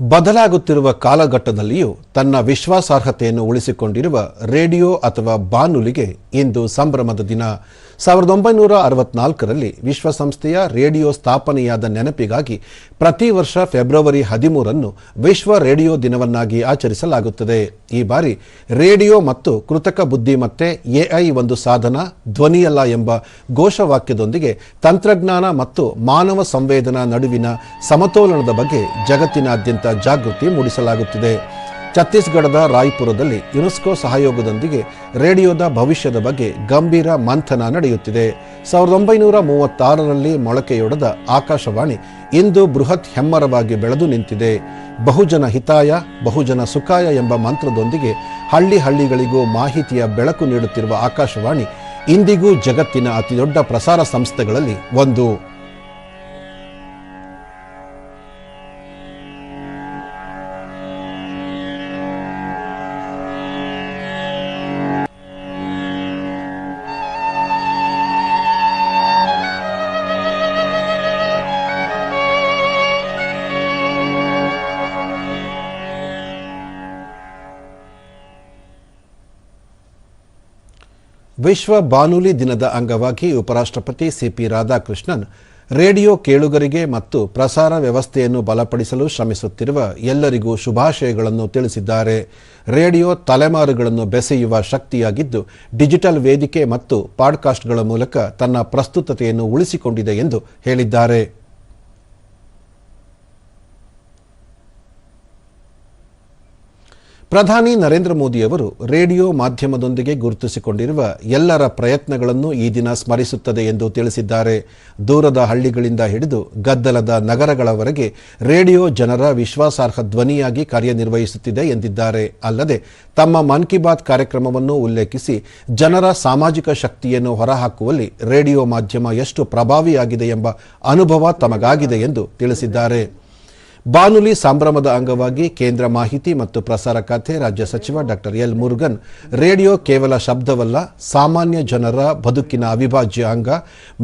ಬದಲಾಗುತ್ತಿರುವ ಕಾಲಘಟ್ಟದಲ್ಲಿಯೂ ತನ್ನ ವಿಶ್ವಾಸಾರ್ಹತೆಯನ್ನು ಉಳಿಸಿಕೊಂಡಿರುವ ರೇಡಿಯೋ ಅಥವಾ ಬಾನುಲಿಗೆ ಇಂದು ಸಂಭ್ರಮದ ದಿನ. 1964ರಲ್ಲಿ ವಿಶ್ವಸಂಸ್ಥೆಯ ರೇಡಿಯೋ ಸ್ಥಾಪನೆಯಾದ ನೆನಪಿಗಾಗಿ ಪ್ರತಿ ವರ್ಷ ಫೆಬ್ರವರಿ 13ನ್ನು ವಿಶ್ವ ರೇಡಿಯೋ ದಿನವನ್ನಾಗಿ ಆಚರಿಸಲಾಗುತ್ತದೆ. ಈ ಬಾರಿ ರೇಡಿಯೋ ಮತ್ತು ಕೃತಕ ಬುದ್ಧಿಮತ್ತೆ ಎಐ ಒಂದು ಸಾಧನ, ಧ್ವನಿಯಲ್ಲ ಎಂಬ ಘೋಷವಾಕ್ಯದೊಂದಿಗೆ ತಂತ್ರಜ್ಞಾನ ಮತ್ತು ಮಾನವ ಸಂವೇದನಾ ನಡುವಿನ ಸಮತೋಲನದ ಬಗ್ಗೆ ಜಗತ್ತಿನಾದ್ಯಂತ ಜಾಗೃತಿ ಮೂಡಿಸಲಾಗುತ್ತಿದೆ. ಛತ್ತೀಸ್ಗಢದ ರಾಯ್ಪುರದಲ್ಲಿ ಯುನೆಸ್ಕೋ ಸಹಯೋಗದೊಂದಿಗೆ ರೇಡಿಯೋದ ಭವಿಷ್ಯದ ಬಗ್ಗೆ ಗಂಭೀರ ಮಂಥನ ನಡೆಯುತ್ತಿದೆ. 1936ರಲ್ಲಿ ಮೊಳಕೆಯೊಡೆದ ಆಕಾಶವಾಣಿ ಇಂದು ಬೃಹತ್ ಹೆಮ್ಮರವಾಗಿ ಬೆಳೆದು ನಿಂತಿದೆ. ಬಹುಜನ ಹಿತಾಯ ಬಹುಜನ ಸುಖಾಯ ಎಂಬ ಮಂತ್ರದೊಂದಿಗೆ ಹಳ್ಳಿಗಳಿಗೂ ಮಾಹಿತಿಯ ಬೆಳಕು ನೀಡುತ್ತಿರುವ ಆಕಾಶವಾಣಿ ಇಂದಿಗೂ ಜಗತ್ತಿನ ಅತಿದೊಡ್ಡ ಪ್ರಸಾರ ಸಂಸ್ಥೆಗಳಲ್ಲಿ ಒಂದು. ವಿಶ್ವ ಬಾನುಲಿ ದಿನದ ಅಂಗವಾಗಿ ಉಪರಾಷ್ಟ್ರಪತಿ ಸಿಪಿ ರಾಧಾಕೃಷ್ಣನ್ ರೇಡಿಯೋ ಕೇಳುಗರಿಗೆ ಮತ್ತು ಪ್ರಸಾರ ವ್ಯವಸ್ಥೆಯನ್ನು ಬಲಪಡಿಸಲು ಶ್ರಮಿಸುತ್ತಿರುವ ಎಲ್ಲರಿಗೂ ಶುಭಾಶಯಗಳನ್ನು ತಿಳಿಸಿದ್ದಾರೆ. ರೇಡಿಯೋ ತಲೆಮಾರುಗಳನ್ನು ಬೆಸೆಯುವ ಶಕ್ತಿಯಾಗಿದ್ದು ಡಿಜಿಟಲ್ ವೇದಿಕೆ ಮತ್ತು ಪಾಡ್ಕಾಸ್ಟ್ಗಳ ಮೂಲಕ ತನ್ನ ಪ್ರಸ್ತುತತೆಯನ್ನು ಉಳಿಸಿಕೊಂಡಿದೆ ಎಂದು ಹೇಳಿದ್ದಾರೆ. ಪ್ರಧಾನಿ ನರೇಂದ್ರ ಮೋದಿಯವರು ರೇಡಿಯೋ ಮಾಧ್ಯಮದೊಂದಿಗೆ ಗುರುತಿಸಿಕೊಂಡಿರುವ ಎಲ್ಲರ ಪ್ರಯತ್ನಗಳನ್ನು ಈ ದಿನ ಸ್ಮರಿಸುತ್ತದೆ ಎಂದು ತಿಳಿಸಿದ್ದಾರೆ. ದೂರದ ಹಳ್ಳಿಗಳಿಂದ ಹಿಡಿದು ಗದ್ದಲದ ನಗರಗಳವರೆಗೆ ರೇಡಿಯೋ ಜನರ ವಿಶ್ವಾಸಾರ್ಹ ಧ್ವನಿಯಾಗಿ ಕಾರ್ಯನಿರ್ವಹಿಸುತ್ತಿದೆ ಎಂದಿದ್ದಾರೆ. ಅಲ್ಲದೆ ತಮ್ಮ ಮನ್ ಕಿ ಬಾತ್ ಕಾರ್ಯಕ್ರಮವನ್ನು ಉಲ್ಲೇಖಿಸಿ ಜನರ ಸಾಮಾಜಿಕ ಶಕ್ತಿಯನ್ನು ಹೊರಹಾಕುವಲ್ಲಿ ರೇಡಿಯೋ ಮಾಧ್ಯಮ ಎಷ್ಟು ಪ್ರಭಾವಿಯಾಗಿದೆ ಎಂಬ ಅನುಭವ ತಮಗಾಗಿದೆ ಎಂದು ತಿಳಿಸಿದ್ದಾರೆ. ಬಾನುಲಿ ಸಂಭ್ರಮದ ಅಂಗವಾಗಿ ಕೇಂದ್ರ ಮಾಹಿತಿ ಮತ್ತು ಪ್ರಸಾರ ಖಾತೆ ರಾಜ್ಯ ಸಚಿವ ಡಾಕ್ಟರ್ ಎಲ್ ಮುರುಗನ್ ರೇಡಿಯೋ ಕೇವಲ ಶಬ್ದವಲ್ಲ, ಸಾಮಾನ್ಯ ಜನರ ಬದುಕಿನ ಅವಿಭಾಜ್ಯ ಅಂಗ.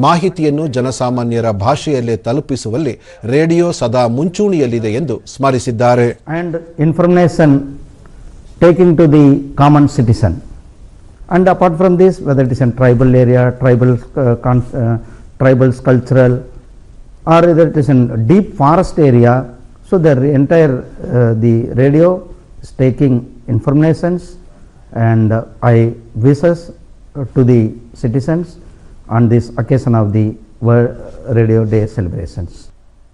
ಮಾಹಿತಿಯನ್ನು ಜನಸಾಮಾನ್ಯರ ಭಾಷೆಯಲ್ಲೇ ತಲುಪಿಸುವಲ್ಲಿ ರೇಡಿಯೋ ಸದಾ ಮುಂಚೂಣಿಯಲ್ಲಿದೆ ಎಂದು ಸ್ಮರಿಸಿದ್ದಾರೆ. And information taking to the common citizen. And apart from this, whether it is in tribal area, tribal cultural, or whether it is in deep forest area, so the entire the radio is taking informations and I wishes to the citizens on this occasion of the World Radio Day celebrations.